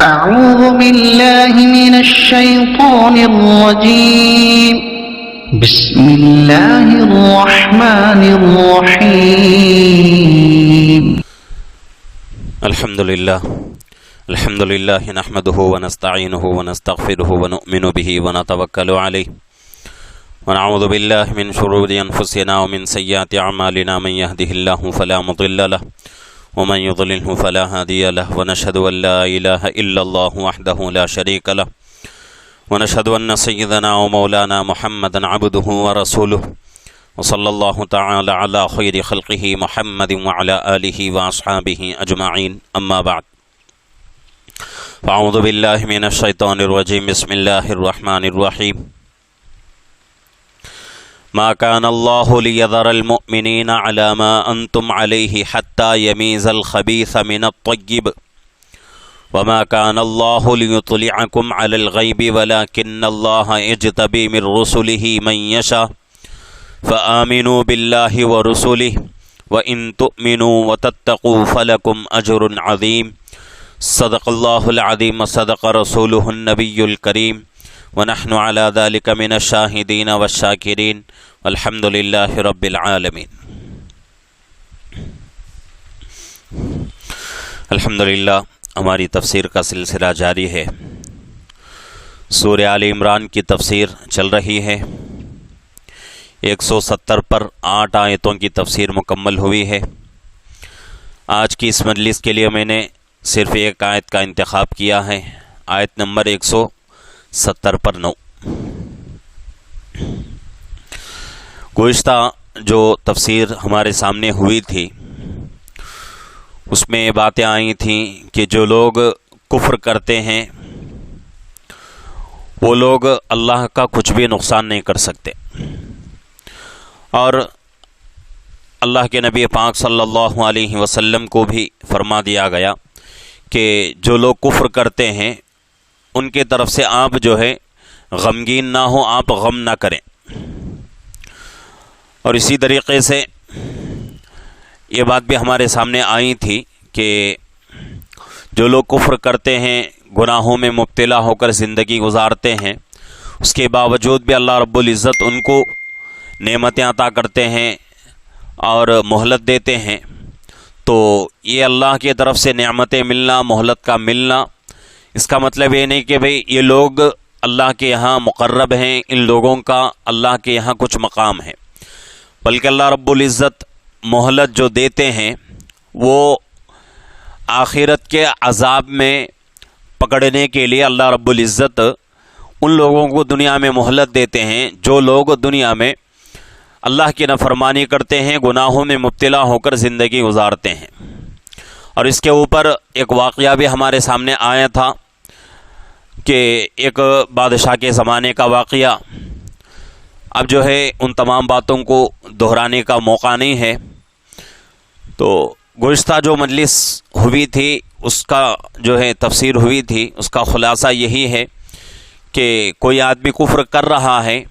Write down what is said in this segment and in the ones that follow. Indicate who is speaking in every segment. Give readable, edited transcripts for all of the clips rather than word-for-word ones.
Speaker 1: أعوذ بالله من الشيطان الرجيم بسم الله الرحمن الرحيم
Speaker 2: الحمد لله نحمده ونستعينه ونستغفره ونؤمن به ونتوكل عليه ونعوذ بالله من شرور أنفسنا ومن سيئات أعمالنا من يهده الله فلا مضل له ومن يضلله فلا هادي له ونشهد أن لا إله إلا الله وحده لا شريك له ونشهد أن سيدنا ومولانا محمدا عبده ورسوله وصلى الله تعالى على خير خلقه محمد وعلى آله وأصحابه أجمعين أما بعد فأعوذ بالله من الشيطان الرجيم بسم الله الرحمن الرحيم ما كان الله ليذر المؤمنين على ما أنتم عليه حتى يميز الخبيث من الطيب وما كان الله ليطلعكم على الغيب ولكن الله يجتبي من رسله من يشاء فآمنوا بالله ورسله وإن تؤمنوا وتتقوا فلكم أجر عظيم صدق الله العظيم وصدق رسوله النبي الكريم ونحن على ذلك من الشاهدين والشاكرين والحمد لله رب العالمين. الحمدللہ ہماری تفسیر کا سلسلہ جاری ہے. سورہ آل عمران کی تفسیر چل رہی ہے. 170 پر 8 آیتوں کی تفسیر مکمل ہوئی ہے. آج کی اس مجلس کے لیے میں نے صرف ایک آیت کا انتخاب کیا ہے، آیت نمبر 170 پر 9. گزشتہ جو تفسیر ہمارے سامنے ہوئی تھی اس میں باتیں آئی تھیں کہ جو لوگ کفر کرتے ہیں وہ لوگ اللہ کا کچھ بھی نقصان نہیں کر سکتے، اور اللہ کے نبی پاک صلی اللہ علیہ وسلم کو بھی فرما دیا گیا کہ جو لوگ کفر کرتے ہیں ان کی طرف سے آپ جو ہے غمگین نہ ہو، آپ غم نہ کریں. اور اسی طریقے سے یہ بات بھی ہمارے سامنے آئی تھی کہ جو لوگ کفر کرتے ہیں، گناہوں میں مبتلا ہو کر زندگی گزارتے ہیں، اس کے باوجود بھی اللہ رب العزت ان کو نعمتیں عطا کرتے ہیں اور مہلت دیتے ہیں. تو یہ اللہ کی طرف سے نعمتیں ملنا، مہلت کا ملنا، اس کا مطلب یہ نہیں کہ بھئی یہ لوگ اللہ کے یہاں مقرب ہیں، ان لوگوں کا اللہ کے یہاں کچھ مقام ہے، بلکہ اللہ رب العزت مہلت جو دیتے ہیں وہ آخرت کے عذاب میں پکڑنے کے لیے اللہ رب العزت ان لوگوں کو دنیا میں مہلت دیتے ہیں جو لوگ دنیا میں اللہ کی نافرمانی کرتے ہیں، گناہوں میں مبتلا ہو کر زندگی گزارتے ہیں. اور اس کے اوپر ایک واقعہ بھی ہمارے سامنے آیا تھا کہ ایک بادشاہ کے زمانے کا واقعہ. اب جو ہے ان تمام باتوں کو دہرانے کا موقع نہیں ہے. تو گزشتہ جو مجلس ہوئی تھی اس کا جو ہے تفسیر ہوئی تھی، اس کا خلاصہ یہی ہے کہ کوئی آدمی کفر کر رہا ہے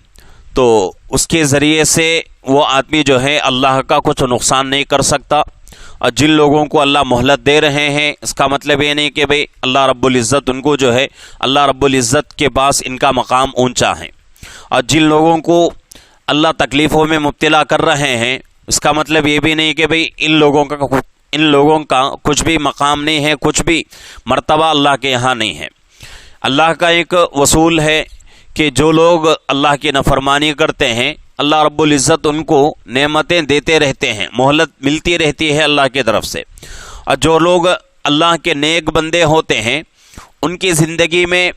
Speaker 2: تو اس کے ذریعے سے وہ آدمی جو ہے اللہ کا کچھ نقصان نہیں کر سکتا. اور جن لوگوں کو اللہ مہلت دے رہے ہیں اس کا مطلب یہ نہیں کہ بھئی اللہ رب العزت ان کو جو ہے اللہ رب العزت کے پاس ان کا مقام اونچا ہے. اور جن لوگوں کو اللہ تکلیفوں میں مبتلا کر رہے ہیں اس کا مطلب یہ بھی نہیں کہ بھئی ان لوگوں کا کچھ بھی مقام نہیں ہے، کچھ بھی مرتبہ اللہ کے یہاں نہیں ہے. اللہ کا ایک اصول ہے کہ جو لوگ اللہ کی نافرمانی کرتے ہیں اللہ رب العزت ان کو نعمتیں دیتے رہتے ہیں، مہلت ملتی رہتی ہے اللہ کی طرف سے. اور جو لوگ اللہ کے نیک بندے ہوتے ہیں ان کی زندگی میں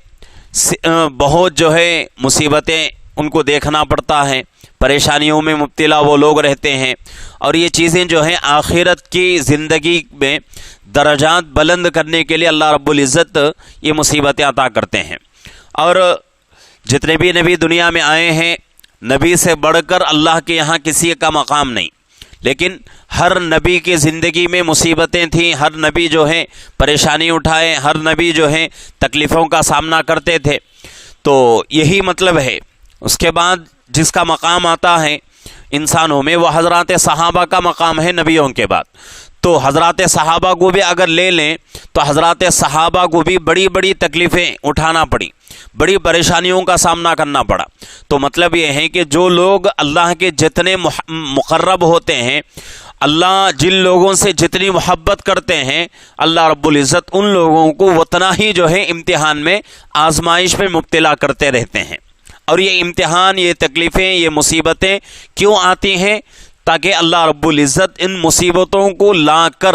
Speaker 2: بہت جو ہے مصیبتیں ان کو دیکھنا پڑتا ہے، پریشانیوں میں مبتلا وہ لوگ رہتے ہیں. اور یہ چیزیں جو ہیں آخرت کی زندگی میں درجات بلند کرنے کے لیے اللہ رب العزت یہ مصیبتیں عطا کرتے ہیں. اور جتنے بھی نبی دنیا میں آئے ہیں نبی سے بڑھ کر اللہ کے یہاں کسی کا مقام نہیں، لیکن ہر نبی کی زندگی میں مصیبتیں تھیں، ہر نبی جو ہے پریشانی اٹھائے، ہر نبی جو ہے تکلیفوں کا سامنا کرتے تھے. تو یہی مطلب ہے. اس کے بعد جس کا مقام آتا ہے انسانوں میں وہ حضرات صحابہ کا مقام ہے نبیوں کے بعد. تو حضرات صحابہ کو بھی اگر لے لیں تو حضرات صحابہ کو بھی بڑی بڑی تکلیفیں اٹھانا پڑی، بڑی پریشانیوں کا سامنا کرنا پڑا۔ تو مطلب یہ ہے کہ جو لوگ اللہ کے جتنے مقرب ہوتے ہیں، اللہ جن لوگوں سے جتنی محبت کرتے ہیں، اللہ رب العزت ان لوگوں کو اتنا ہی جو ہے امتحان میں، آزمائش میں مبتلا کرتے رہتے ہیں۔ اور یہ امتحان، یہ تکلیفیں، یہ مصیبتیں کیوں آتی ہیں؟ تاکہ اللہ رب العزت ان مصیبتوں کو لا کر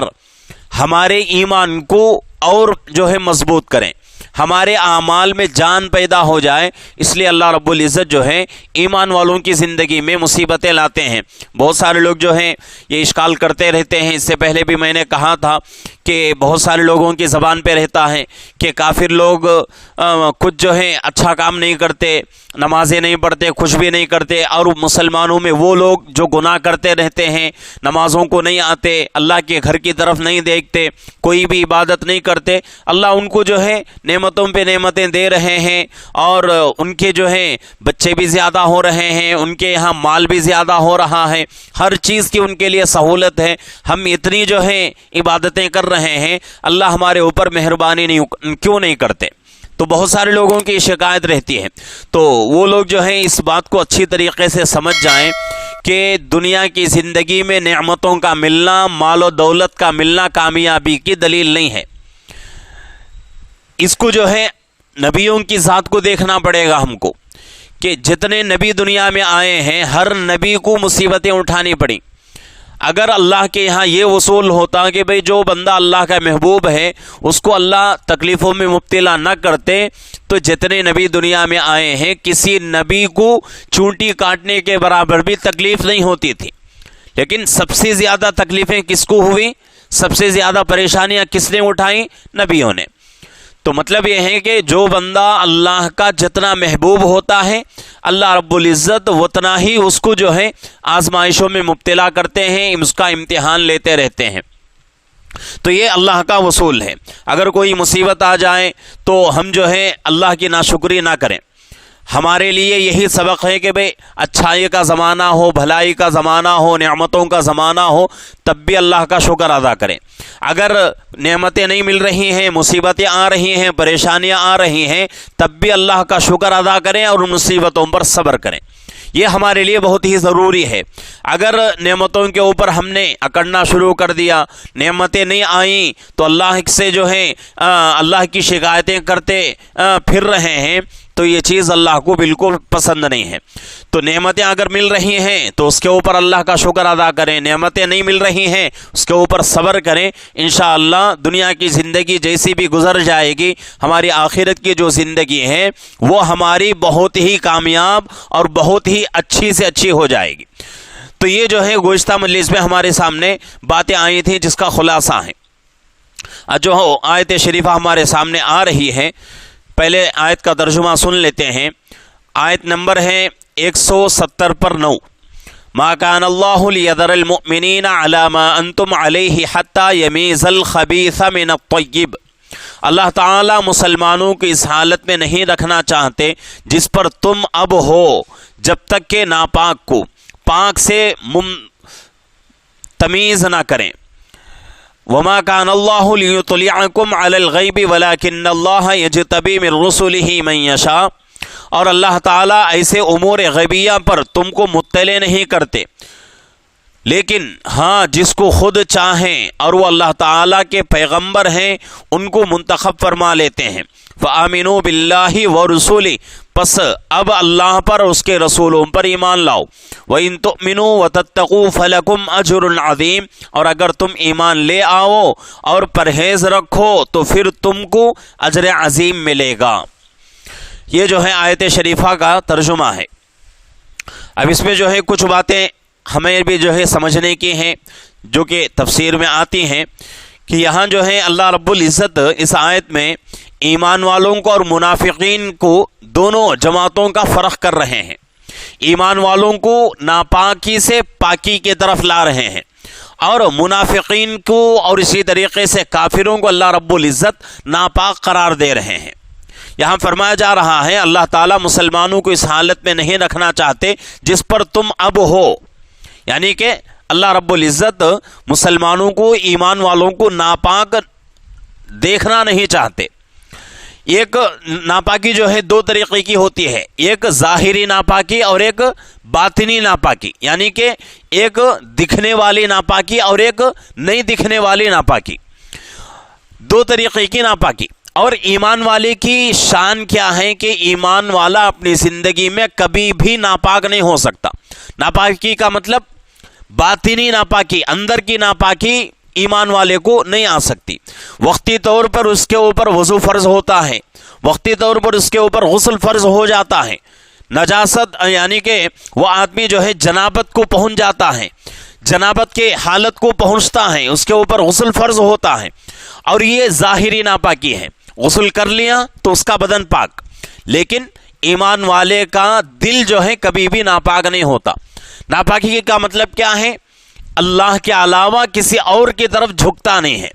Speaker 2: ہمارے ایمان کو اور جو ہے مضبوط کریں، ہمارے اعمال میں جان پیدا ہو جائے۔ اس لیے اللہ رب العزت جو ہے ایمان والوں کی زندگی میں مصیبتیں لاتے ہیں۔ بہت سارے لوگ جو ہیں یہ اشکال کرتے رہتے ہیں، اس سے پہلے بھی میں نے کہا تھا کہ بہت سارے لوگوں کی زبان پہ رہتا ہے کہ کافر لوگ کچھ جو ہے اچھا کام نہیں کرتے، نمازیں نہیں پڑھتے، کچھ بھی نہیں کرتے، اور مسلمانوں میں وہ لوگ جو گناہ کرتے رہتے ہیں، نمازوں کو نہیں آتے، اللہ کے گھر کی طرف نہیں دیکھتے، کوئی بھی عبادت نہیں کرتے، اللہ ان کو جو ہے نعمتوں پہ نعمتیں دے رہے ہیں، اور ان کے جو ہے بچے بھی زیادہ ہو رہے ہیں، ان کے یہاں مال بھی زیادہ ہو رہا ہے، ہر چیز کی ان کے لیے سہولت ہے، ہم اتنی جو ہے عبادتیں کر رہے ہیں، اللہ ہمارے اوپر مہربانی کیوں نہیں کرتے؟ تو بہت سارے لوگوں کی شکایت رہتی ہے۔ تو وہ لوگ جو ہیں اس بات کو اچھی طریقے سے سمجھ جائیں کہ دنیا کی زندگی میں نعمتوں کا ملنا، مال و دولت کا ملنا کامیابی کی دلیل نہیں ہے۔ اس کو جو ہے نبیوں کی ذات کو دیکھنا پڑے گا ہم کو، کہ جتنے نبی دنیا میں آئے ہیں ہر نبی کو مصیبتیں اٹھانی پڑیں۔ اگر اللہ کے یہاں یہ اصول ہوتا کہ بھئی جو بندہ اللہ کا محبوب ہے اس کو اللہ تکلیفوں میں مبتلا نہ کرتے، تو جتنے نبی دنیا میں آئے ہیں کسی نبی کو چونٹی کاٹنے کے برابر بھی تکلیف نہیں ہوتی تھی۔ لیکن سب سے زیادہ تکلیفیں کس کو ہوئی؟ سب سے زیادہ پریشانیاں کس نے اٹھائیں؟ نبیوں نے۔ تو مطلب یہ ہے کہ جو بندہ اللہ کا جتنا محبوب ہوتا ہے اللہ رب العزت اتنا ہی اس کو جو ہے آزمائشوں میں مبتلا کرتے ہیں، اس کا امتحان لیتے رہتے ہیں۔ تو یہ اللہ کا اصول ہے۔ اگر کوئی مصیبت آ جائے تو ہم جو ہے اللہ کی ناشکری نہ کریں۔ ہمارے لیے یہی سبق ہے کہ بھئی اچھائی کا زمانہ ہو، بھلائی کا زمانہ ہو، نعمتوں کا زمانہ ہو، تب بھی اللہ کا شکر ادا کریں۔ اگر نعمتیں نہیں مل رہی ہیں، مصیبتیں آ رہی ہیں، پریشانیاں آ رہی ہیں، تب بھی اللہ کا شکر ادا کریں اور ان مصیبتوں پر صبر کریں۔ یہ ہمارے لیے بہت ہی ضروری ہے۔ اگر نعمتوں کے اوپر ہم نے اکڑنا شروع کر دیا، نعمتیں نہیں آئیں، تو اللہ سے جو ہے اللہ کی شکایتیں کرتے پھر رہے ہیں، تو یہ چیز اللہ کو بالکل پسند نہیں ہے۔ تو نعمتیں اگر مل رہی ہیں تو اس کے اوپر اللہ کا شکر ادا کریں، نعمتیں نہیں مل رہی ہیں اس کے اوپر صبر کریں۔ انشاءاللہ دنیا کی زندگی جیسی بھی گزر جائے گی، ہماری آخرت کی جو زندگی ہے وہ ہماری بہت ہی کامیاب اور بہت ہی اچھی سے اچھی ہو جائے گی۔ تو یہ جو ہے گزشتہ مجلس میں ہمارے سامنے باتیں آئی تھیں جس کا خلاصہ ہے۔ جو آیت شریفہ ہمارے سامنے آ رہی ہے، پہلے آیت کا ترجمہ سن لیتے ہیں۔ آیت نمبر ہے 170 پر 9۔ ما کان اللہ لیذر المؤمنین علی ما انتم علیہ حتی یمیز الخبیث من الطیب۔ اللہ تعالی مسلمانوں کی اس حالت میں نہیں رکھنا چاہتے جس پر تم اب ہو، جب تک کہ ناپاک کو پاک سے تمیز نہ کریں۔ وما كان الله ليطلعكم على الغيب ولكن الله يجتبي من رسله من يشاء۔ اور اللہ تعالیٰ ایسے امور غیبیہ پر تم کو مطلع نہیں کرتے، لیکن ہاں جس کو خود چاہیں، اور وہ اللہ تعالیٰ کے پیغمبر ہیں ان کو منتخب فرما لیتے ہیں۔ فآمنوا باللہ ورسولہ، پس اب اللہ پر اور اس کے رسولوں پر ایمان لاؤ۔ وَإِن تُؤْمِنُوا وَتَتَّقُوا فَلَكُمْ أَجْرٌ عَظِيمٌ، اور اگر تم ایمان لے آؤ اور پرہیز رکھو تو پھر تم کو اجر عظیم ملے گا۔ یہ جو ہے آیت شریفہ کا ترجمہ ہے۔ اب اس میں جو ہے کچھ باتیں ہمیں بھی جو ہے سمجھنے کی ہیں جو کہ تفسیر میں آتی ہیں، کہ یہاں جو ہے اللہ رب العزت اس آیت میں ایمان والوں کو اور منافقین کو دونوں جماعتوں کا فرق کر رہے ہیں۔ ایمان والوں کو ناپاکی سے پاکی کی طرف لا رہے ہیں، اور منافقین کو اور اسی طریقے سے کافروں کو اللہ رب العزت ناپاک قرار دے رہے ہیں۔ یہاں فرمایا جا رہا ہے اللہ تعالیٰ مسلمانوں کو اس حالت میں نہیں رکھنا چاہتے جس پر تم اب ہو، یعنی کہ اللہ رب العزت مسلمانوں کو، ایمان والوں کو ناپاک دیکھنا نہیں چاہتے۔ ایک ناپاکی جو ہے دو طریقے کی ہوتی ہے، ایک ظاہری ناپاکی اور ایک باطنی ناپاکی، یعنی کہ ایک دکھنے والی ناپاکی اور ایک نہیں دکھنے والی ناپاکی، دو طریقے کی ناپاکی۔ اور ایمان والے کی شان کیا ہے کہ ایمان والا اپنی زندگی میں کبھی بھی ناپاک نہیں ہو سکتا۔ ناپاکی کا مطلب باطنی ناپاکی، اندر کی ناپاکی ایمان والے کو نہیں آ سکتی۔ وقتی طور پر اس کے اوپر وضو فرض ہوتا ہے، وقتی طور پر اس کے اوپر غسل فرض ہو جاتا ہے، نجاست یعنی کہ وہ آدمی جو ہے جنابت کو پہنچ جاتا ہے، جنابت کے حالت کو پہنچتا ہے، اس کے اوپر غسل فرض ہوتا ہے، اور یہ ظاہری ناپاکی ہے۔ غسل کر لیا تو اس کا بدن پاک، لیکن ایمان والے کا دل جو ہے کبھی بھی ناپاک نہیں ہوتا۔ ناپاکی کا مطلب کیا ہے؟ اللہ کے علاوہ کسی اور کی طرف جھکتا نہیں ہے۔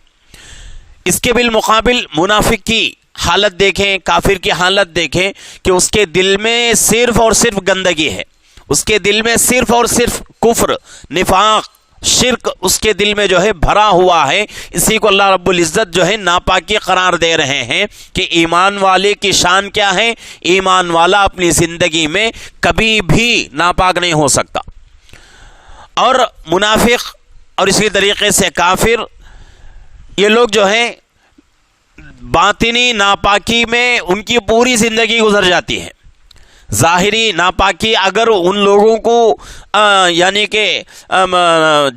Speaker 2: اس کے بالمقابل منافق کی حالت دیکھیں، کافر کی حالت دیکھیں کہ اس کے دل میں صرف اور صرف گندگی ہے، اس کے دل میں صرف اور صرف کفر، نفاق، شرک اس کے دل میں جو ہے بھرا ہوا ہے۔ اسی کو اللہ رب العزت جو ہے ناپاکی قرار دے رہے ہیں کہ ایمان والے کی شان کیا ہے؟ ایمان والا اپنی زندگی میں کبھی بھی ناپاک نہیں ہو سکتا۔ اور منافق اور اسی طریقے سے کافر، یہ لوگ جو ہیں باطنی ناپاکی میں ان کی پوری زندگی گزر جاتی ہے۔ ظاہری ناپاکی اگر ان لوگوں کو یعنی کہ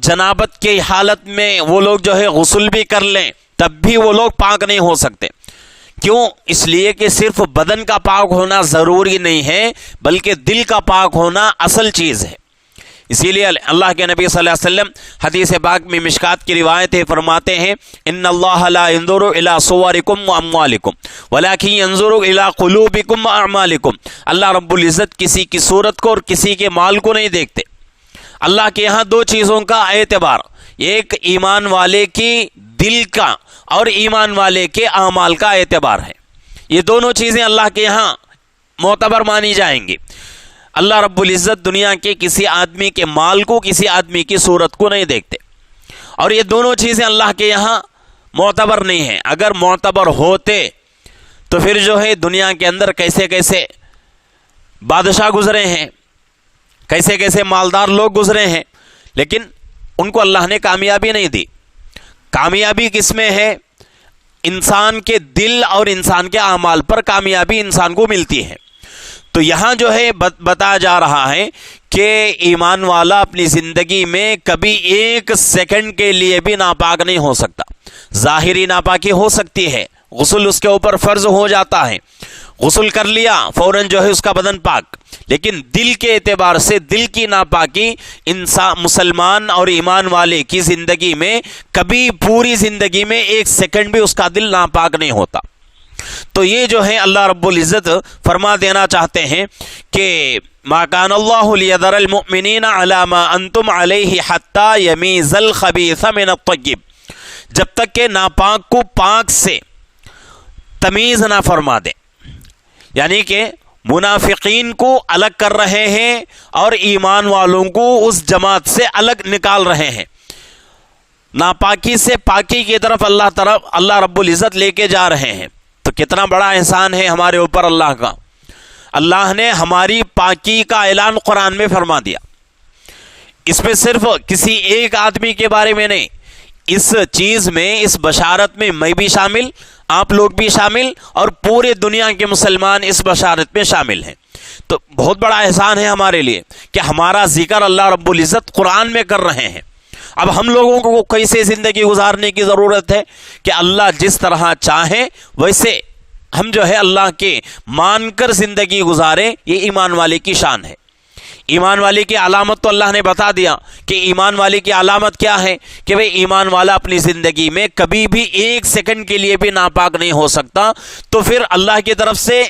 Speaker 2: جنابت کی حالت میں وہ لوگ جو ہے غسل بھی کر لیں تب بھی وہ لوگ پاک نہیں ہو سکتے۔ کیوں؟ اس لیے کہ صرف بدن کا پاک ہونا ضروری نہیں ہے، بلکہ دل کا پاک ہونا اصل چیز ہے۔ اسی لیے اللہ کے نبی صلی اللہ علیہ وسلم حدیث پاک میں مشکات کی روایت ہے، فرماتے ہیں ان اللہ لا ينظر الى صورکم واموالکم ولکن ينظر الى قلوبکم واعمالکم۔ اللہ رب العزت کسی کی صورت کو اور کسی کے مال کو نہیں دیکھتے۔ اللہ کے یہاں دو چیزوں کا اعتبار، ایک ایمان والے کی دل کا اور ایمان والے کے اعمال کا اعتبار ہے۔ یہ دونوں چیزیں اللہ کے یہاں معتبر مانی جائیں گی۔ اللہ رب العزت دنیا کے کسی آدمی کے مال کو، کسی آدمی کی صورت کو نہیں دیکھتے، اور یہ دونوں چیزیں اللہ کے یہاں معتبر نہیں ہیں۔ اگر معتبر ہوتے تو پھر جو ہے دنیا کے اندر کیسے کیسے بادشاہ گزرے ہیں، کیسے کیسے مالدار لوگ گزرے ہیں، لیکن ان کو اللہ نے کامیابی نہیں دی۔ کامیابی کس میں ہے؟ انسان کے دل اور انسان کے اعمال پر کامیابی انسان کو ملتی ہے۔ تو یہاں جو ہے بتایا جا رہا ہے کہ ایمان والا اپنی زندگی میں کبھی ایک سیکنڈ کے لیے بھی ناپاک نہیں ہو سکتا۔ ظاہری ناپاکی ہو سکتی ہے، غسل اس کے اوپر فرض ہو جاتا ہے، غسل کر لیا فوراً جو ہے اس کا بدن پاک، لیکن دل کے اعتبار سے دل کی ناپاکی انسان مسلمان اور ایمان والے کی زندگی میں کبھی پوری زندگی میں ایک سیکنڈ بھی اس کا دل ناپاک نہیں ہوتا۔ تو یہ جو ہے اللہ رب العزت فرما دینا چاہتے ہیں کہ ما کان اللہ لیذر المؤمنین علی ما انتم علیہ حتی یمیز الخبیث من الطیب، جب تک کہ ناپاک کو پاک سے تمیز نہ فرما دیں، یعنی کہ منافقین کو الگ کر رہے ہیں اور ایمان والوں کو اس جماعت سے الگ نکال رہے ہیں۔ ناپاکی سے پاکی کی طرف اللہ رب العزت لے کے جا رہے ہیں۔ تو کتنا بڑا احسان ہے ہمارے اوپر اللہ کا۔ اللہ نے ہماری پاکی کا اعلان قرآن میں فرما دیا۔ اس میں صرف کسی ایک آدمی کے بارے میں نہیں، اس چیز میں، اس بشارت میں میں بھی شامل، آپ لوگ بھی شامل، اور پورے دنیا کے مسلمان اس بشارت میں شامل ہیں۔ تو بہت بڑا احسان ہے ہمارے لیے کہ ہمارا ذکر اللہ رب العزت قرآن میں کر رہے ہیں۔ اب ہم لوگوں کو کیسے زندگی گزارنے کی ضرورت ہے کہ اللہ جس طرح چاہے ویسے ہم جو ہے اللہ کے مان کر زندگی گزاریں۔ یہ ایمان والے کی شان ہے۔ ایمان والے کی علامت تو اللہ نے بتا دیا کہ ایمان والے کی علامت کیا ہے کہ بھئی ایمان والا اپنی زندگی میں کبھی بھی ایک سیکنڈ کے لیے بھی ناپاک نہیں ہو سکتا۔ تو پھر اللہ کی طرف سے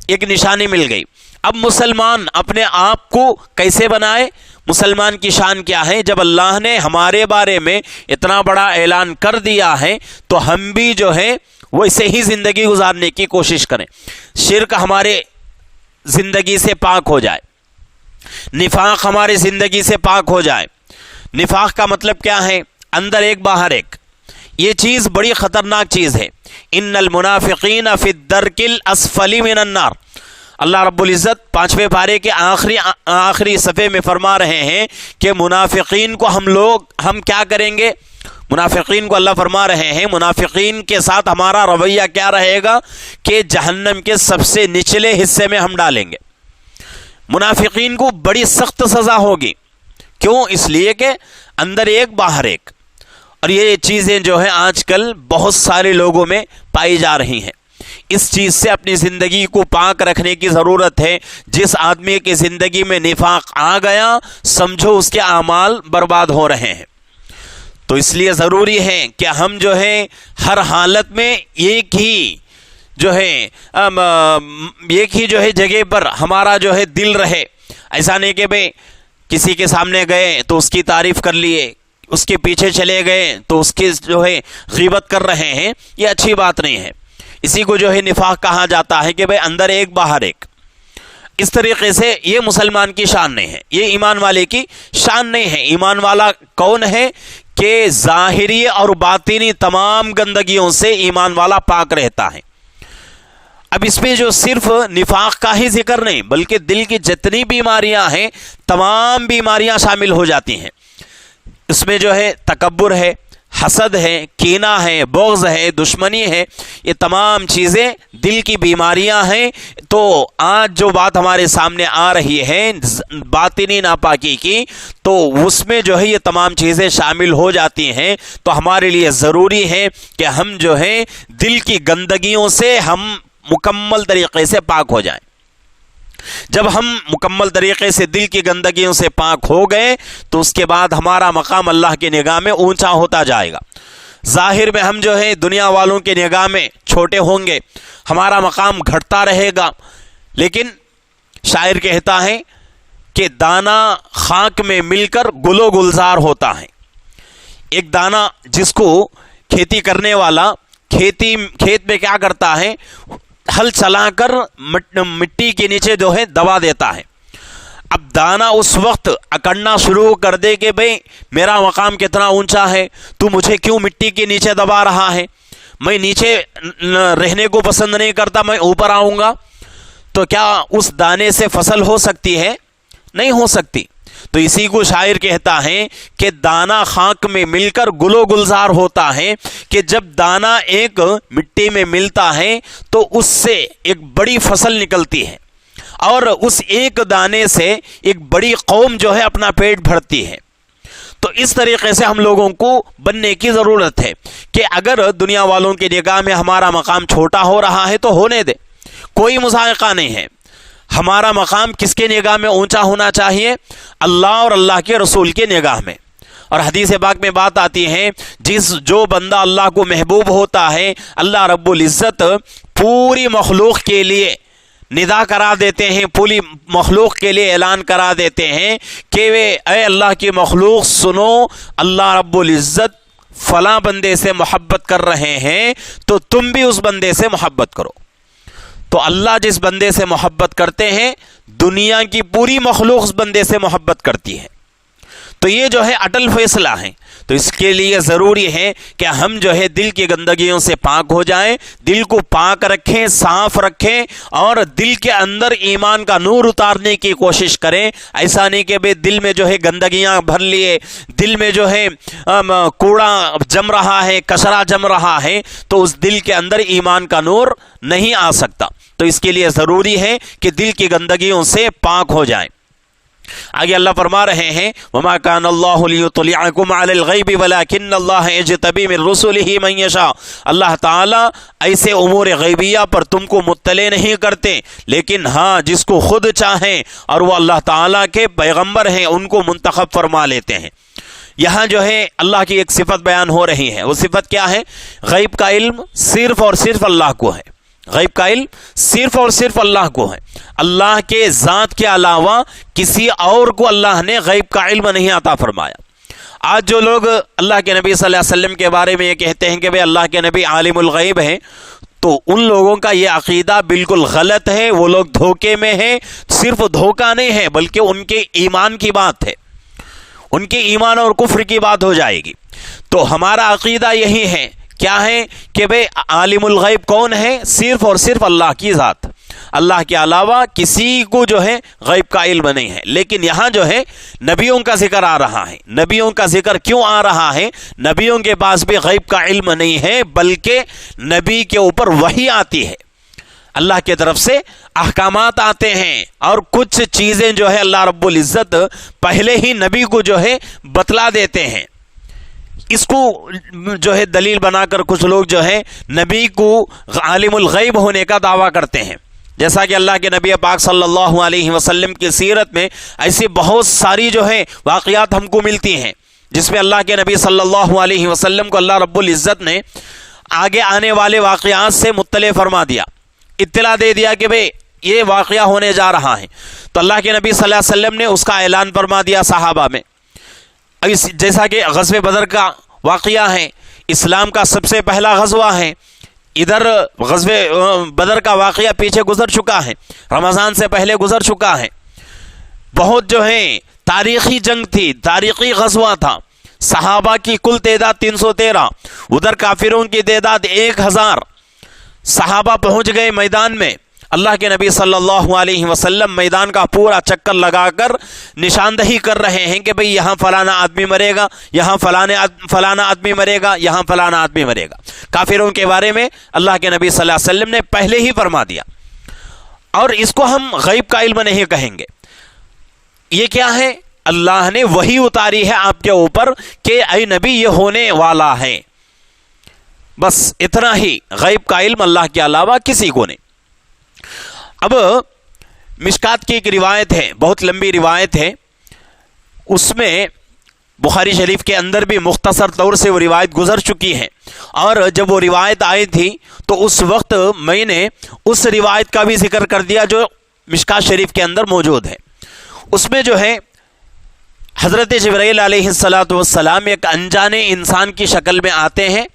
Speaker 2: ایک نشانی مل گئی۔ اب مسلمان اپنے آپ کو کیسے بنائے؟ مسلمان کی شان کیا ہے؟ جب اللہ نے ہمارے بارے میں اتنا بڑا اعلان کر دیا ہے تو ہم بھی جو ہے ویسے ہی زندگی گزارنے کی کوشش کریں۔ شرک ہمارے زندگی سے پاک ہو جائے، نفاق ہماری زندگی سے پاک ہو جائے، نفاق کا مطلب کیا ہے؟ اندر ایک باہر ایک. یہ چیز بڑی خطرناک چیز ہے. ان المنافقین فی الدرک الاسفل من النار. اللہ رب العزت 5ویں پارے کے آخری صفحے میں فرما رہے ہیں کہ منافقین کو ہم کیا کریں گے؟ منافقین کو اللہ فرما رہے ہیں منافقین کے ساتھ ہمارا رویہ کیا رہے گا کہ جہنم کے سب سے نچلے حصے میں ہم ڈالیں گے. منافقین کو بڑی سخت سزا ہوگی. کیوں؟ اس لیے کہ اندر ایک باہر ایک. اور یہ چیزیں جو ہیں آج کل بہت سارے لوگوں میں پائی جا رہی ہیں. اس چیز سے اپنی زندگی کو پاک رکھنے کی ضرورت ہے. جس آدمی کی زندگی میں نفاق آ گیا سمجھو اس کے اعمال برباد ہو رہے ہیں. تو اس لیے ضروری ہے کہ ہم جو ہے ہر حالت میں ایک ہی جو ہے جگہ پر ہمارا جو ہے دل رہے. ایسا نہیں کہ بھئی کسی کے سامنے گئے تو اس کی تعریف کر لیے, اس کے پیچھے چلے گئے تو اس کی جو ہے غیبت کر رہے ہیں. یہ اچھی بات نہیں ہے. اسی کو جو ہے نفاق کہا جاتا ہے کہ بھئی اندر ایک باہر ایک. اس طریقے سے یہ مسلمان کی شان نہیں ہے, یہ ایمان والے کی شان نہیں ہے. ایمان والا کون ہے کہ ظاہری اور باطنی تمام گندگیوں سے ایمان والا پاک رہتا ہے. اب اس میں جو صرف نفاق کا ہی ذکر نہیں بلکہ دل کی جتنی بیماریاں ہیں تمام بیماریاں شامل ہو جاتی ہیں. اس میں جو ہے تکبر ہے, حسد ہے, کینہ ہے, بغض ہے, دشمنی ہے. یہ تمام چیزیں دل کی بیماریاں ہیں. تو آج جو بات ہمارے سامنے آ رہی ہے باطنی ناپاکی کی, تو اس میں جو ہے یہ تمام چیزیں شامل ہو جاتی ہیں. تو ہمارے لیے ضروری ہے کہ ہم جو ہے دل کی گندگیوں سے ہم مکمل طریقے سے پاک ہو جائیں. جب ہم مکمل طریقے سے دل کی گندگیوں سے پاک ہو گئے تو اس کے بعد ہمارا مقام اللہ کی نگاہ میں اونچا ہوتا جائے گا. ظاہر میں ہم جو ہے دنیا والوں کی نگاہ میں چھوٹے ہوں گے, ہمارا مقام گھٹتا رہے گا. لیکن شاعر کہتا ہے کہ دانہ خاک میں مل کر گل و گلزار ہوتا ہے. ایک دانہ جس کو کھیتی کرنے والا کھیت میں کیا کرتا ہے, ہل چلا کر مٹی کے نیچے جو ہے دبا دیتا ہے. اب دانہ اس وقت اکڑنا شروع کر دے کہ بھئی میرا مقام کتنا اونچا ہے, تو مجھے کیوں مٹی کے نیچے دبا رہا ہے, میں نیچے رہنے کو پسند نہیں کرتا, میں اوپر آؤں گا. تو کیا اس دانے سے فصل ہو سکتی ہے؟ نہیں ہو سکتی. تو اسی کو شاعر کہتا ہے کہ دانہ خاک میں مل کر گل و گلزار ہوتا ہے, کہ جب دانہ ایک مٹی میں ملتا ہے تو اس سے ایک بڑی فصل نکلتی ہے اور اس ایک دانے سے ایک بڑی قوم جو ہے اپنا پیٹ بھرتی ہے. تو اس طریقے سے ہم لوگوں کو بننے کی ضرورت ہے کہ اگر دنیا والوں کی نگاہ میں ہمارا مقام چھوٹا ہو رہا ہے تو ہونے دے, کوئی مذائقہ نہیں ہے. ہمارا مقام کس کے نگاہ میں اونچا ہونا چاہیے؟ اللہ اور اللہ کے رسول کے نگاہ میں. اور حدیث پاک میں بات آتی ہے جو بندہ اللہ کو محبوب ہوتا ہے اللہ رب العزت پوری مخلوق کے لیے ندا کرا دیتے ہیں, پوری مخلوق کے لیے اعلان کرا دیتے ہیں کہ اے اللہ کی مخلوق سنو, اللہ رب العزت فلاں بندے سے محبت کر رہے ہیں تو تم بھی اس بندے سے محبت کرو. تو اللہ جس بندے سے محبت کرتے ہیں دنیا کی پوری مخلوق اس بندے سے محبت کرتی ہے. تو یہ جو ہے اٹل فیصلہ ہے. تو اس کے لیے ضروری ہے کہ ہم جو ہے دل کی گندگیوں سے پاک ہو جائیں, دل کو پاک رکھیں, صاف رکھیں اور دل کے اندر ایمان کا نور اتارنے کی کوشش کریں. ایسا نہیں کہ بھئی دل میں جو ہے گندگیاں بھر لیے, دل میں جو ہے کوڑا جم رہا ہے, کچرا جم رہا ہے, تو اس دل کے اندر ایمان کا نور نہیں آ سکتا. تو اس کے لیے ضروری ہے کہ دل کی گندگیوں سے پاک ہو جائیں. آگے اللہ فرما رہے ہیں وما كان الله ليطلعكم على الغيب ولكن الله يجتبي من رسله من يشاء. اللہ تعالیٰ ایسے امور غیبیہ پر تم کو مطلع نہیں کرتے, لیکن ہاں جس کو خود چاہیں اور وہ اللہ تعالیٰ کے پیغمبر ہیں ان کو منتخب فرما لیتے ہیں. یہاں جو ہے اللہ کی ایک صفت بیان ہو رہی ہے. وہ صفت کیا ہے؟ غیب کا علم صرف اور صرف اللہ کو ہے. غیب کا علم صرف اور صرف اللہ کو ہے. اللہ کے ذات کے علاوہ کسی اور کو اللہ نے غیب کا علم نہیں عطا فرمایا. آج جو لوگ اللہ کے نبی صلی اللہ علیہ وسلم کے بارے میں یہ کہتے ہیں کہ بھئی اللہ کے نبی عالم الغیب ہیں, تو ان لوگوں کا یہ عقیدہ بالکل غلط ہے. وہ لوگ دھوکے میں ہیں. صرف دھوکہ نہیں ہے بلکہ ان کے ایمان کی بات ہے. ان کے ایمان اور کفر کی بات ہو جائے گی۔ تو ہمارا عقیدہ یہی ہے، کیا ہے کہ بھئی عالم الغیب کون ہے؟ صرف اور صرف اللہ کی ذات، اللہ کے علاوہ کسی کو جو ہے غیب کا علم نہیں ہے۔ لیکن یہاں جو ہے نبیوں کا ذکر آ رہا ہے۔ نبیوں کا ذکر کیوں آ رہا ہے؟ نبیوں کے پاس بھی غیب کا علم نہیں ہے، بلکہ نبی کے اوپر وحی آتی ہے، اللہ کی طرف سے احکامات آتے ہیں، اور کچھ چیزیں جو ہے اللہ رب العزت پہلے ہی نبی کو جو ہے بتلا دیتے ہیں۔ اس کو جو ہے دلیل بنا کر کچھ لوگ جو ہے نبی کو عالم الغیب ہونے کا دعویٰ کرتے ہیں، جیسا کہ اللہ کے نبی پاک صلی اللہ علیہ وسلم کی سیرت میں ایسی بہت ساری جو ہے واقعات ہم کو ملتی ہیں، جس میں اللہ کے نبی صلی اللہ علیہ وسلم کو اللہ رب العزت نے آگے آنے والے واقعات سے مطلع فرما دیا، اطلاع دے دیا کہ بھئی یہ واقعہ ہونے جا رہا ہے۔ تو اللہ کے نبی صلی اللہ علیہ وسلم نے اس کا اعلان فرما دیا صحابہ میں، جیسا کہ غزوہ بدر کا واقعہ ہے، اسلام کا سب سے پہلا غزوہ ہے۔ ادھر غزوہ بدر کا واقعہ پیچھے گزر چکا ہے، رمضان سے پہلے گزر چکا ہے، بہت جو ہے تاریخی جنگ تھی، تاریخی غزوہ تھا۔ صحابہ کی کل تعداد 313، ادھر کافروں کی تعداد 1000۔ صحابہ پہنچ گئے میدان میں، اللہ کے نبی صلی اللہ علیہ وسلم میدان کا پورا چکر لگا کر نشاندہی کر رہے ہیں کہ بھئی یہاں فلانا آدمی مرے گا، یہاں فلانا آدمی مرے گا، یہاں فلانا آدمی مرے گا۔ کافروں کے بارے میں اللہ کے نبی صلی اللہ علیہ وسلم نے پہلے ہی فرما دیا، اور اس کو ہم غیب کا علم نہیں کہیں گے۔ یہ کیا ہے؟ اللہ نے وحی اتاری ہے آپ کے اوپر کہ اے نبی یہ ہونے والا ہے، بس اتنا ہی۔ غیب کا علم اللہ کے علاوہ کسی کو نہیں۔ اب مشکات کی ایک روایت ہے، بہت لمبی روایت ہے، اس میں بخاری شریف کے اندر بھی مختصر طور سے وہ روایت گزر چکی ہے، اور جب وہ روایت آئی تھی تو اس وقت میں نے اس روایت کا بھی ذکر کر دیا جو مشکات شریف کے اندر موجود ہے۔ اس میں جو ہے حضرت جبرائیل علیہ السلام ایک انجانے انسان کی شکل میں آتے ہیں،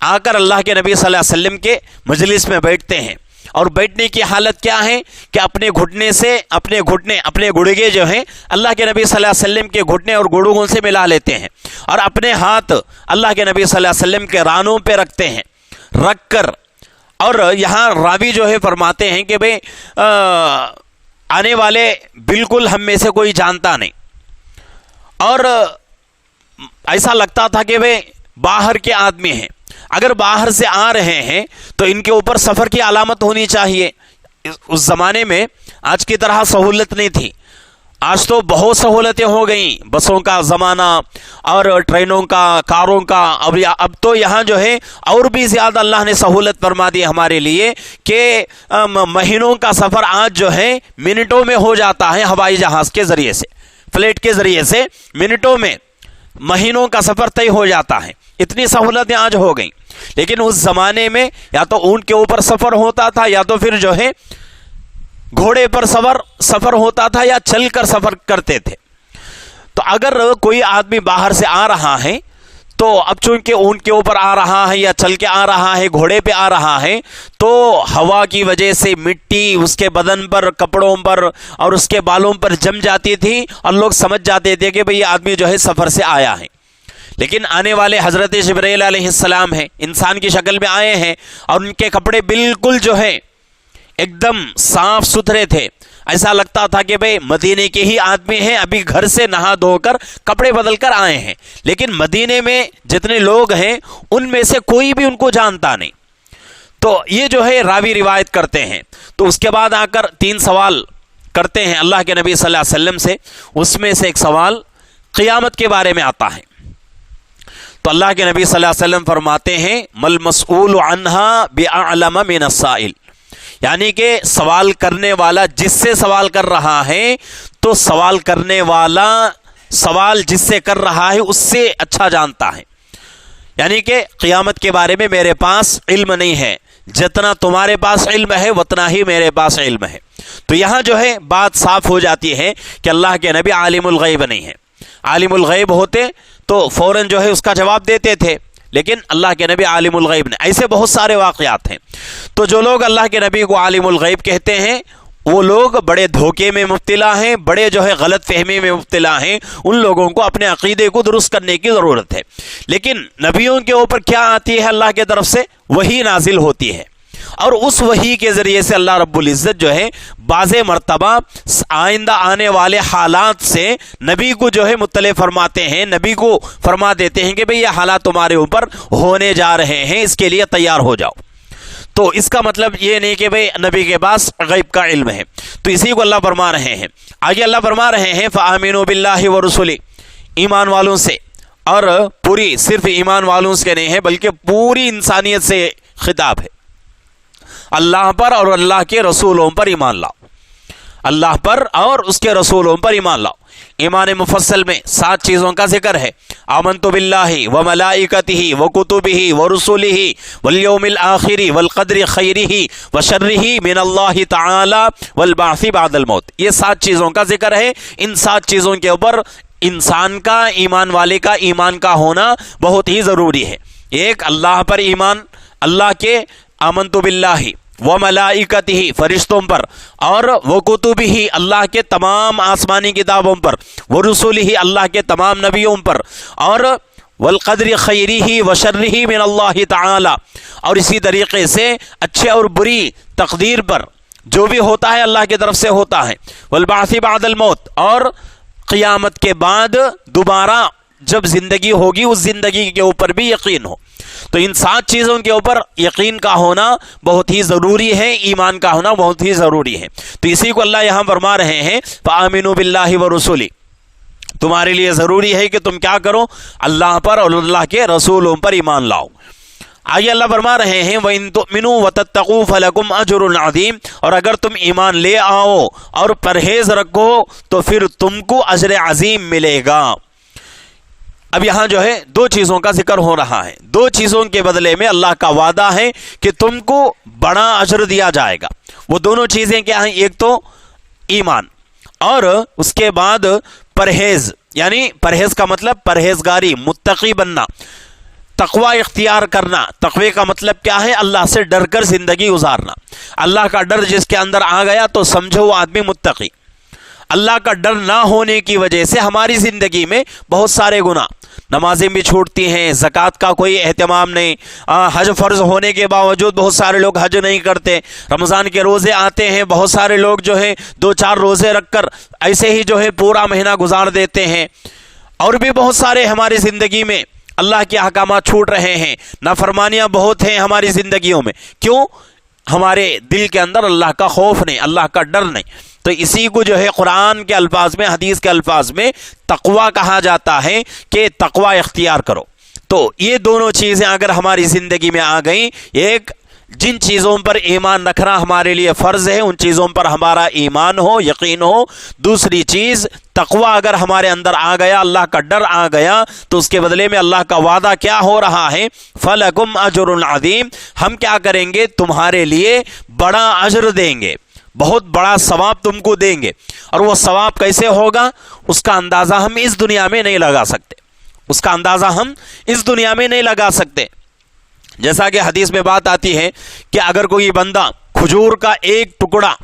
Speaker 2: آ کر اللہ کے نبی صلی اللہ علیہ وسلم کے مجلس میں بیٹھتے ہیں، اور بیٹھنے کی حالت کیا ہے کہ اپنے گھٹنے سے اپنے گڑگے جو ہیں اللہ کے نبی صلی اللہ علیہ وسلم کے گھٹنے اور گڑگوں سے ملا لیتے ہیں، اور اپنے ہاتھ اللہ کے نبی صلی اللہ علیہ وسلم کے رانوں پہ رکھتے ہیں، رکھ کر، اور یہاں راوی جو ہے فرماتے ہیں کہ بھئی آنے والے بالکل ہم میں سے کوئی جانتا نہیں، اور ایسا لگتا تھا کہ بھئی باہر کے آدمی ہیں، اگر باہر سے آ رہے ہیں تو ان کے اوپر سفر کی علامت ہونی چاہیے۔ اس زمانے میں آج کی طرح سہولت نہیں تھی، آج تو بہت سہولتیں ہو گئیں، بسوں کا زمانہ اور ٹرینوں کا، کاروں کا، اب تو یہاں جو ہے اور بھی زیادہ اللہ نے سہولت فرما دی ہمارے لیے کہ مہینوں کا سفر آج جو ہے منٹوں میں ہو جاتا ہے، ہوائی جہاز کے ذریعے سے، فلائٹ کے ذریعے سے منٹوں میں مہینوں کا سفر طے ہو جاتا ہے، اتنی سہولتیں آج ہو گئیں۔ لیکن اس زمانے میں یا تو اونٹ کے اوپر سفر ہوتا تھا، یا تو پھر جو ہے گھوڑے پر سفر ہوتا تھا، یا چل کر سفر کرتے تھے۔ تو اگر کوئی آدمی باہر سے آ رہا ہے تو اب چونکہ اونٹ کے اوپر آ رہا ہے، یا چل کے آ رہا ہے، گھوڑے پہ آ رہا ہے، تو ہوا کی وجہ سے مٹی اس کے بدن پر، کپڑوں پر اور اس کے بالوں پر جم جاتی تھی، اور لوگ سمجھ جاتے تھے کہ بھئی یہ آدمی جو ہے سفر سے آیا ہے۔ لیکن آنے والے حضرت جبرائیل علیہ السلام ہیں، انسان کی شکل میں آئے ہیں، اور ان کے کپڑے بالکل جو ہے ایک دم صاف ستھرے تھے، ایسا لگتا تھا کہ بھئی مدینے کے ہی آدمی ہیں، ابھی گھر سے نہا دھو کر کپڑے بدل کر آئے ہیں۔ لیکن مدینے میں جتنے لوگ ہیں ان میں سے کوئی بھی ان کو جانتا نہیں۔ تو یہ جو ہے راوی روایت کرتے ہیں، تو اس کے بعد آ کر 3 سوال کرتے ہیں اللہ کے نبی صلی اللہ علیہ وسلم سے۔ اس میں سے ایک سوال قیامت کے بارے میں آتا ہے، تو اللہ کے نبی صلی اللہ علیہ وسلم فرماتے ہیں مل مسئول عنہا بأعلم من السائل، یعنی کہ سوال کرنے والا جس سے سوال کر رہا ہے، تو سوال کرنے والا سوال جس سے کر رہا ہے اس سے اچھا جانتا ہے، یعنی کہ قیامت کے بارے میں میرے پاس علم نہیں ہے، جتنا تمہارے پاس علم ہے اتنا ہی میرے پاس علم ہے۔ تو یہاں جو ہے بات صاف ہو جاتی ہے کہ اللہ کے نبی عالم الغیب نہیں ہے، عالم الغیب ہوتے تو فوراً جو ہے اس کا جواب دیتے تھے، لیکن اللہ کے نبی عالم الغیب نہیں۔ ایسے بہت سارے واقعات ہیں۔ تو جو لوگ اللہ کے نبی کو عالم الغیب کہتے ہیں وہ لوگ بڑے دھوکے میں مبتلا ہیں، بڑے جو ہے غلط فہمی میں مبتلا ہیں، ان لوگوں کو اپنے عقیدے کو درست کرنے کی ضرورت ہے۔ لیکن نبیوں کے اوپر کیا آتی ہے اللہ کی طرف سے؟ وحی نازل ہوتی ہے، اور اس وحی کے ذریعے سے اللہ رب العزت جو ہے بعض مرتبہ آئندہ آنے والے حالات سے نبی کو جو ہے مطلع فرماتے ہیں، نبی کو فرما دیتے ہیں کہ بھئی یہ حالات تمہارے اوپر ہونے جا رہے ہیں، اس کے لیے تیار ہو جاؤ۔ تو اس کا مطلب یہ نہیں کہ بھئی نبی کے پاس غیب کا علم ہے، تو اسی کو اللہ فرما رہے ہیں۔ آگے اللہ فرما رہے ہیں فآمنوا باللہ ورسلہ، ایمان والوں سے، اور پوری صرف ایمان والوں سے نہیں ہے بلکہ پوری انسانیت سے خطاب ہے۔ اللہ پر اور اللہ کے رسولوں پر ایمان لاؤ، اللہ پر اور اس کے رسولوں پر ایمان لاؤ۔ ایمان مفصل میں 7 چیزوں کا ذکر ہے۔ آمنت باللہ وملائکتہ وکتبہ ورسلہ والیوم الآخر والقدر خیرہ وشرہ من اللہ تعالی والبعث بعد الموت۔ یہ 7 چیزوں کا ذکر ہے۔ ان 7 چیزوں کے اوپر انسان کا، ایمان والے کا ایمان کا ہونا بہت ہی ضروری ہے۔ ایک، اللہ پر ایمان، اللہ کے آمنت باللہ وملائکتہ فرشتوں پر، اور وکتبہ اللہ کے تمام آسمانی کتابوں پر، ورسلہ اللہ کے تمام نبیوں پر، اور والقدر خیرہ وشرہ من اللہ تعالی، اور اسی طریقے سے اچھے اور بری تقدیر پر، جو بھی ہوتا ہے اللہ کی طرف سے ہوتا ہے۔ والبعث بعد الموت، اور قیامت کے بعد دوبارہ جب زندگی ہوگی اس زندگی کے اوپر بھی یقین ہو۔ تو ان 7 چیزوں کے اوپر یقین کا ہونا بہت ہی ضروری ہے، ایمان کا ہونا بہت ہی ضروری ہے۔ تو اسی کو اللہ یہاں فرما رہے ہیں فآمنوا باللہ ورسلہ، تمہارے لیے ضروری ہے کہ تم کیا کرو؟ اللہ پر اور اللہ کے رسولوں پر ایمان لاؤ۔ آگے اللہ فرما رہے ہیں وَإِن تُؤْمِنُوا وَتَتَّقُوا فَلَكُمْ أَجْرٌ عَظِيمٌ، اور اگر تم ایمان لے آؤ اور پرہیز رکھو تو پھر تم کو اجر عظیم ملے گا۔ اب یہاں جو ہے 2 چیزوں کا ذکر ہو رہا ہے، 2 چیزوں کے بدلے میں اللہ کا وعدہ ہے کہ تم کو بڑا اجر دیا جائے گا۔ وہ دونوں چیزیں کیا ہیں؟ ایک تو ایمان، اور اس کے بعد پرہیز، یعنی پرہیز کا مطلب پرہیزگاری، متقی بننا، تقوی اختیار کرنا۔ تقوی کا مطلب کیا ہے؟ اللہ سے ڈر کر زندگی گزارنا۔ اللہ کا ڈر جس کے اندر آ گیا تو سمجھو وہ آدمی متقی۔ اللہ کا ڈر نہ ہونے کی وجہ سے ہماری زندگی میں بہت سارے گناہ، نمازیں بھی چھوٹتی ہیں، زکوٰۃ کا کوئی اہتمام نہیں، حج فرض ہونے کے باوجود بہت سارے لوگ حج نہیں کرتے، رمضان کے روزے آتے ہیں، بہت سارے لوگ جو ہے 2-4 روزے رکھ کر ایسے ہی جو ہے پورا مہینہ گزار دیتے ہیں، اور بھی بہت سارے ہماری زندگی میں اللہ کے احکامات چھوٹ رہے ہیں، نافرمانیاں بہت ہیں ہماری زندگیوں میں۔ کیوں؟ ہمارے دل کے اندر اللہ کا خوف نہیں، اللہ کا ڈر نہیں۔ تو اسی کو جو ہے قرآن کے الفاظ میں، حدیث کے الفاظ میں تقوی کہا جاتا ہے کہ تقوی اختیار کرو۔ تو یہ دونوں چیزیں اگر ہماری زندگی میں آ گئیں، ایک جن چیزوں پر ایمان رکھنا ہمارے لیے فرض ہے ان چیزوں پر ہمارا ایمان ہو، یقین ہو، دوسری چیز تقوی اگر ہمارے اندر آ گیا، اللہ کا ڈر آ گیا، تو اس کے بدلے میں اللہ کا وعدہ کیا ہو رہا ہے؟ فَلَكُمْ أَجْرٌ عَظِيمٌ، ہم کیا کریں گے؟ تمہارے لیے بڑا اجر دیں گے، بہت بڑا ثواب تم کو دیں گے۔ اور وہ ثواب کیسے ہوگا؟ اس کا اندازہ ہم اس دنیا میں نہیں لگا سکتے، اس کا اندازہ ہم اس دنیا میں نہیں لگا سکتے۔ جیسا کہ حدیث میں بات آتی ہے کہ اگر کوئی بندہ کھجور کا ایک ٹکڑا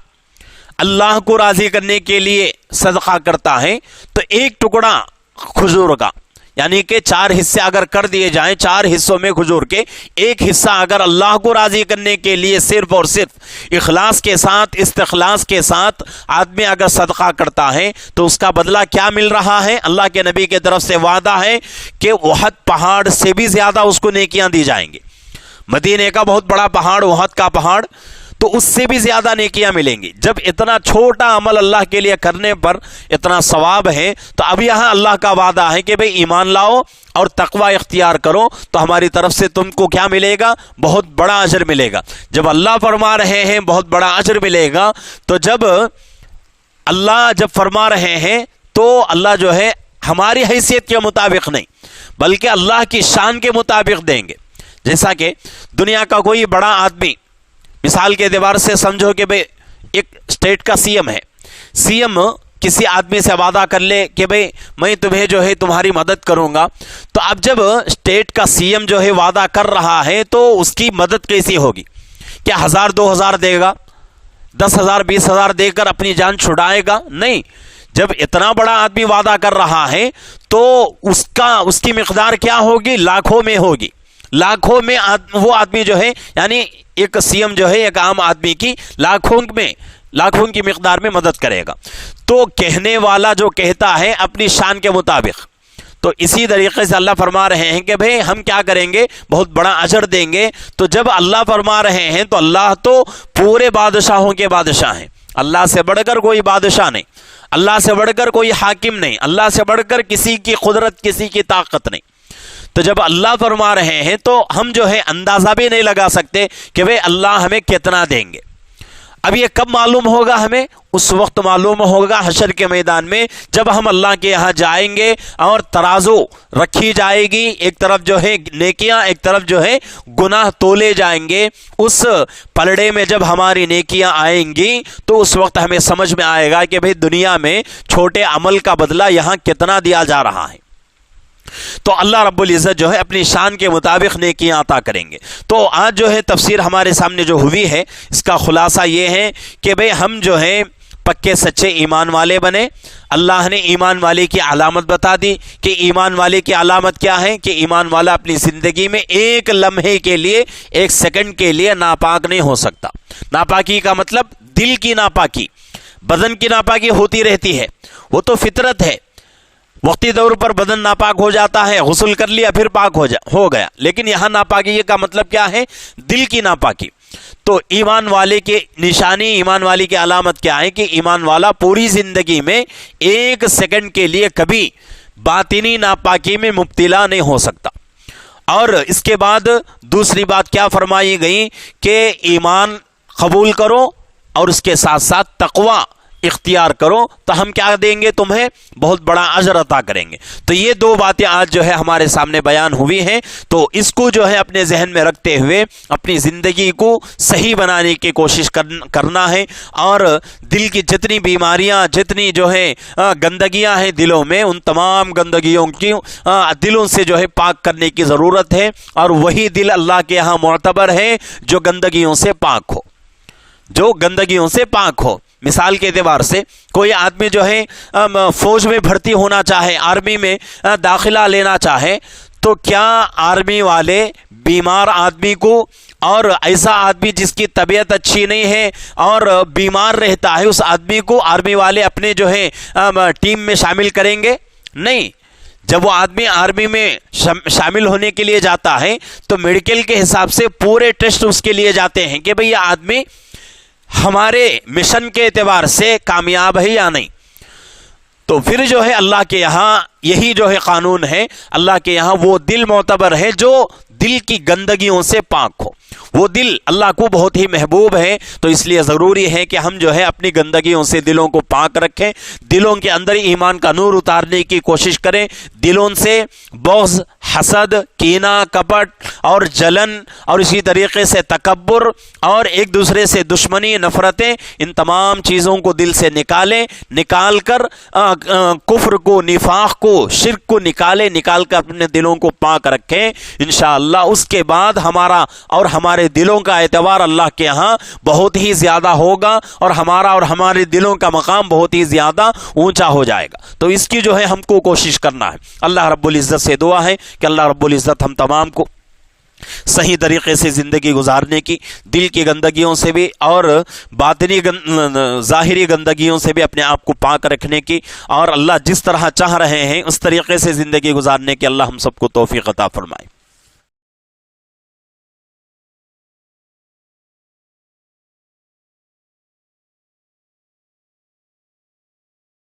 Speaker 2: اللہ کو راضی کرنے کے لیے صدقہ کرتا ہے، تو ایک ٹکڑا کھجور کا، یعنی کہ 4 حصے اگر کر دیے جائیں، 4 حصوں میں کھجور کے ایک حصہ اگر اللہ کو راضی کرنے کے لیے صرف اور صرف اخلاص کے ساتھ، استخلاص کے ساتھ آدمی اگر صدقہ کرتا ہے تو اس کا بدلہ کیا مل رہا ہے؟ اللہ کے نبی کی طرف سے وعدہ ہے کہ احد پہاڑ سے بھی زیادہ اس کو نیکیاں دی جائیں گی۔ مدینے کا بہت بڑا پہاڑ، احد کا پہاڑ، تو اس سے بھی زیادہ نیکیاں ملیں گی۔ جب اتنا چھوٹا عمل اللہ کے لیے کرنے پر اتنا ثواب ہے، تو اب یہاں اللہ کا وعدہ ہے کہ بھئی ایمان لاؤ اور تقوی اختیار کرو تو ہماری طرف سے تم کو کیا ملے گا؟ بہت بڑا اجر ملے گا۔ جب اللہ فرما رہے ہیں بہت بڑا اجر ملے گا، تو جب اللہ فرما رہے ہیں تو اللہ جو ہے ہماری حیثیت کے مطابق نہیں بلکہ اللہ کی شان کے مطابق دیں گے۔ جیسا کہ دنیا کا کوئی بڑا آدمی، مثال کے اعتبار سے سمجھو کہ بھئی ایک اسٹیٹ کا سی ایم ہے، سی ایم کسی آدمی سے وعدہ کر لے کہ بھئی میں تمہیں جو ہے تمہاری مدد کروں گا، تو اب جب اسٹیٹ کا سی ایم جو ہے وعدہ کر رہا ہے تو اس کی مدد کیسی ہوگی؟ کیا 1000-2000 دے گا؟ 10,000 20,000 دے کر اپنی جان چھڑائے گا؟ نہیں. جب اتنا بڑا آدمی وعدہ کر رہا ہے تو اس کی مقدار کیا ہوگی؟ لاکھوں میں ہوگی. لاکھوں میں وہ آدمی جو ہے، یعنی ایک سی ایم جو ہے ایک عام آدمی کی لاکھوں کی مقدار میں مدد کرے گا. تو کہنے والا جو کہتا ہے اپنی شان کے مطابق، تو اسی طریقے سے اللہ فرما رہے ہیں کہ بھئی ہم کیا کریں گے؟ بہت بڑا اجر دیں گے. تو جب اللہ فرما رہے ہیں تو اللہ تو پورے بادشاہوں کے بادشاہ ہیں. اللہ سے بڑھ کر کوئی بادشاہ نہیں، اللہ سے بڑھ کر کوئی حاکم نہیں، اللہ سے بڑھ کر کسی کی قدرت، کسی کی طاقت نہیں. تو جب اللہ فرما رہے ہیں تو ہم جو ہے اندازہ بھی نہیں لگا سکتے کہ بھئی اللہ ہمیں کتنا دیں گے. اب یہ کب معلوم ہوگا ہمیں؟ اس وقت معلوم ہوگا حشر کے میدان میں، جب ہم اللہ کے یہاں جائیں گے اور ترازو رکھی جائے گی، ایک طرف جو ہے نیکیاں، ایک طرف جو ہے گناہ تولے جائیں گے. اس پلڑے میں جب ہماری نیکیاں آئیں گی تو اس وقت ہمیں سمجھ میں آئے گا کہ بھئی دنیا میں چھوٹے عمل کا بدلہ یہاں کتنا دیا جا رہا ہے. تو اللہ رب العزت جو ہے اپنی شان کے مطابق نیکیاں عطا کریں گے. تو آج جو ہے تفسیر ہمارے سامنے جو ہوئی ہے، اس کا خلاصہ یہ ہے کہ بھئی ہم جو ہے پکے سچے ایمان والے بنے. اللہ نے ایمان والے کی علامت بتا دی کہ ایمان والے کی علامت کیا ہے؟ کہ ایمان والا اپنی زندگی میں ایک لمحے کے لیے، ایک سیکنڈ کے لیے ناپاک نہیں ہو سکتا. ناپاکی کا مطلب دل کی ناپاکی، بدن کی ناپاکی ہوتی رہتی ہے، وہ تو فطرت ہے. وقتی طور پر بدن ناپاک ہو جاتا ہے، غسل کر لیا پھر پاک ہو گیا. لیکن یہاں ناپاکی کا مطلب کیا ہے؟ دل کی ناپاکی. تو ایمان والے کی نشانی، ایمان والی کی علامت کیا ہے؟ کہ ایمان والا پوری زندگی میں ایک سیکنڈ کے لیے کبھی باطنی ناپاکی میں مبتلا نہیں ہو سکتا. اور اس کے بعد دوسری بات کیا فرمائی گئی؟ کہ ایمان قبول کرو اور اس کے ساتھ ساتھ تقوی اختیار کرو تو ہم کیا دیں گے؟ تمہیں بہت بڑا اجر عطا کریں گے. تو یہ دو باتیں آج جو ہے ہمارے سامنے بیان ہوئی ہیں. تو اس کو جو ہے اپنے ذہن میں رکھتے ہوئے اپنی زندگی کو صحیح بنانے کی کوشش کرنا ہے. اور دل کی جتنی بیماریاں، جتنی جو ہے گندگیاں ہیں دلوں میں، ان تمام گندگیوں کی دلوں سے جو ہے پاک کرنے کی ضرورت ہے. اور وہی دل اللہ کے یہاں معتبر ہے جو گندگیوں سے پاک ہو، جو گندگیوں سے پاک ہو. مثال کے اعتبار سے کوئی آدمی جو ہے فوج میں بھرتی ہونا چاہے، آرمی میں داخلہ لینا چاہے، تو کیا آرمی والے بیمار آدمی کو اور ایسا آدمی جس کی طبیعت اچھی نہیں ہے اور بیمار رہتا ہے، اس آدمی کو آرمی والے اپنے جو ہے ٹیم میں شامل کریں گے؟ نہیں. جب وہ آدمی آرمی میں شامل ہونے کے لیے جاتا ہے تو میڈیکل کے حساب سے پورے ٹیسٹ اس کے لیے جاتے ہیں کہ بھئی یہ آدمی ہمارے مشن کے اعتبار سے کامیاب ہے یا نہیں. تو پھر جو ہے اللہ کے یہاں یہی جو ہے قانون ہے، اللہ کے یہاں وہ دل معتبر ہے جو دل کی گندگیوں سے پاک ہو. وہ دل اللہ کو بہت ہی محبوب ہے. تو اس لیے ضروری ہے کہ ہم جو ہے اپنی گندگیوں سے دلوں کو پاک رکھیں، دلوں کے اندر ایمان کا نور اتارنے کی کوشش کریں. دلوں سے بغض، حسد، کینہ، کپٹ اور جلن اور اسی طریقے سے تکبر اور ایک دوسرے سے دشمنی، نفرتیں، ان تمام چیزوں کو دل سے نکال کر کفر کو، نفاق کو، شرک کو نکال کر اپنے دلوں کو پاک رکھیں. انشاءاللہ اس کے بعد ہمارا اور ہمارے دلوں کا اعتبار اللہ کے ہاں بہت ہی زیادہ ہوگا اور ہمارا اور ہمارے دلوں کا مقام بہت ہی زیادہ اونچا ہو جائے گا. تو اس کی جو ہے ہم کو کوشش کرنا ہے. اللہ رب العزت سے دعا ہے کہ اللہ رب العزت ہم تمام کو صحیح طریقے سے زندگی گزارنے کی، دل کی گندگیوں سے بھی اور باطنی ظاہری گندگیوں سے بھی اپنے آپ کو پاک رکھنے کی، اور اللہ جس طرح چاہ رہے ہیں اس طریقے سے زندگی گزارنے کی اللہ ہم سب کو توفیق عطا فرمائے.